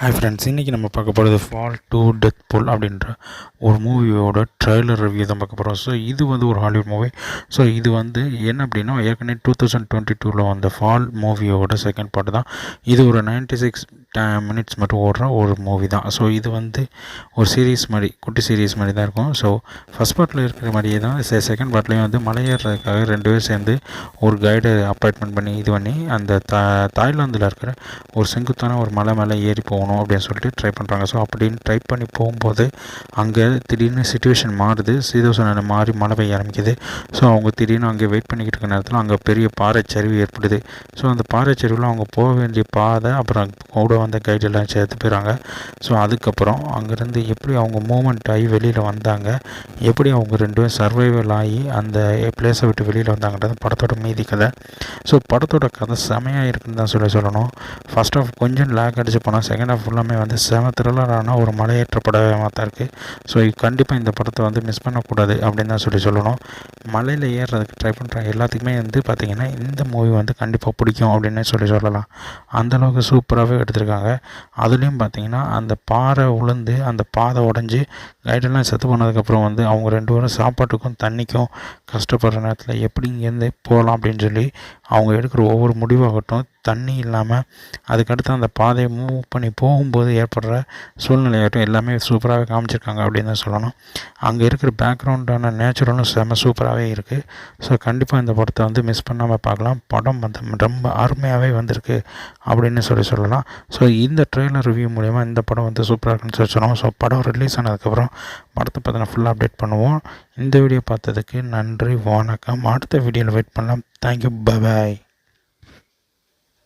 Hi friends, இன்றைக்கி நம்ம பார்க்க போகிறது ஃபால் டூ டெத் பூல் அப்படின்ற ஒரு மூவியோட ட்ரெய்லர் ரிவ்யூ தான் பார்க்க போகிறோம். ஸோ இது வந்து ஒரு ஹாலிவுட் மூவி. ஸோ இது வந்து என்ன அப்படின்னா, ஏற்கனவே 2022 வந்த ஃபால் மூவியோட செகண்ட் பார்ட் தான். இது ஒரு 96 மினிட்ஸ் மட்டும் ஓடுற ஒரு மூவி தான். ஸோ இது வந்து ஒரு சீரீஸ் மாதிரி, குட்டி சீரீஸ் மாதிரி தான் இருக்கும். ஸோ ஃபஸ்ட் பார்ட்டில் இருக்கிற மாதிரியே தான் செகண்ட் பார்ட்லேயும் வந்து மலையேறதுக்காக 2 பேர் சேர்ந்து ஒரு கைடை அப்பாயின்மெண்ட் பண்ணி இது பண்ணி அந்த தாய்லாந்தில் இருக்கிற ஒரு செங்குத்தான ஒரு மலை மேலே ஏறி போகணும் அப்படின்னு சொல்லிட்டு ட்ரை பண்ணுறாங்க. ஸோ அப்படின்னு ட்ரை பண்ணி போகும்போது அங்கே திடீர்னு சிச்சுவேஷன் மாறுது, சீதோஷண மாறி மழை பெய்ய ஆரம்பிக்குது. ஸோ அவங்க திடீர்னு அங்கே வெயிட் பண்ணிக்கிட்டு இருக்க நேரத்தில் அங்கே பெரிய பாறைச்சரிவு ஏற்படுது. ஸோ அந்த பாறைச்சரிவில் அவங்க போக வேண்டிய பாதை அப்புறம் கூட வந்த கைடெல்லாம் சேர்த்து போயிறாங்க. ஸோ அதுக்கப்புறம் அங்கேருந்து எப்படி அவங்க மூமெண்ட் ஆகி வெளியில் வந்தாங்க, எப்படி அவங்க 2 பேரும் சர்வைவல் ஆகி அந்த பிளேஸை விட்டு வெளியில் வந்தாங்கன்றது படத்தோட மீதி கதை. ஸோ படத்தோட கதை செமையாக இருக்குன்னு தான் சொல்லணும். ஃபஸ்ட் ஆஃப் கொஞ்சம் லேக் அடிச்சு போனால் செகண்ட் ஆஃப் ஃபுல்லாமே வந்து செம த்ரில்லரான ஒரு மலையேற்ற படமாக தான் இருக்குது. ஸோ கண்டிப்பாக இந்த படத்தை வந்து மிஸ் பண்ணக்கூடாது அப்படின்னு தான் சொல்லணும். மலையில் ஏறுறதுக்கு ட்ரை பண்ணுற எல்லாத்துக்குமே வந்து பார்த்திங்கன்னா இந்த மூவி வந்து கண்டிப்பாக பிடிக்கும் அப்படின்னு சொல்லலாம். அந்தளவுக்கு சூப்பராகவே எடுத்திருக்காங்க. அதுலேயும் பார்த்திங்கன்னா அந்த பாறை உளுந்து அந்த பாதை உடஞ்சி கைடெல்லாம் செத்து போனதுக்கப்புறம் வந்து அவங்க 2 பேரும் சாப்பாட்டுக்கும் தண்ணிக்கும் கஷ்டப்படுற நேரத்தில் எப்படி இங்கேருந்து போகலாம் அப்படின்னு சொல்லி அவங்க எடுக்கிற ஒவ்வொரு முடிவாகட்டும், தண்ணி இல்லாமல் அதுக்கடுத்து அந்த பாதையை மூவ் பண்ணி போகும்போது ஏற்படுற சூழ்நிலையாகட்டும் எல்லாமே சூப்பராகவே காமிச்சிருக்காங்க அப்படின்னு தான் சொல்லணும். அங்கே இருக்கிற பேக்ரவுண்டான நேச்சுரலும் செம சூப்பராகவே இருக்குது. ஸோ கண்டிப்பாக இந்த படத்தை வந்து மிஸ் பண்ணாமல் பார்க்கலாம். படம் வந்து ரொம்ப அருமையாகவே வந்திருக்கு அப்படின்னு சொல்லலாம். ஸோ இந்த ட்ரெய்லர் ரிவ்யூ மூலிமா இந்த படம் வந்து சூப்பராக இருக்குன்னு சொல்லணும். ஸோ படம் ரிலீஸ் ஆனதுக்கப்புறம் படத்தை பற்றின ஃபுல்லாக அப்டேட் பண்ணுவோம். இந்த வீடியோ பார்த்ததுக்கு நன்றி, வணக்கம். அடுத்த வீடியோவில் வெயிட் பண்ணலாம். Thank you, bye bye.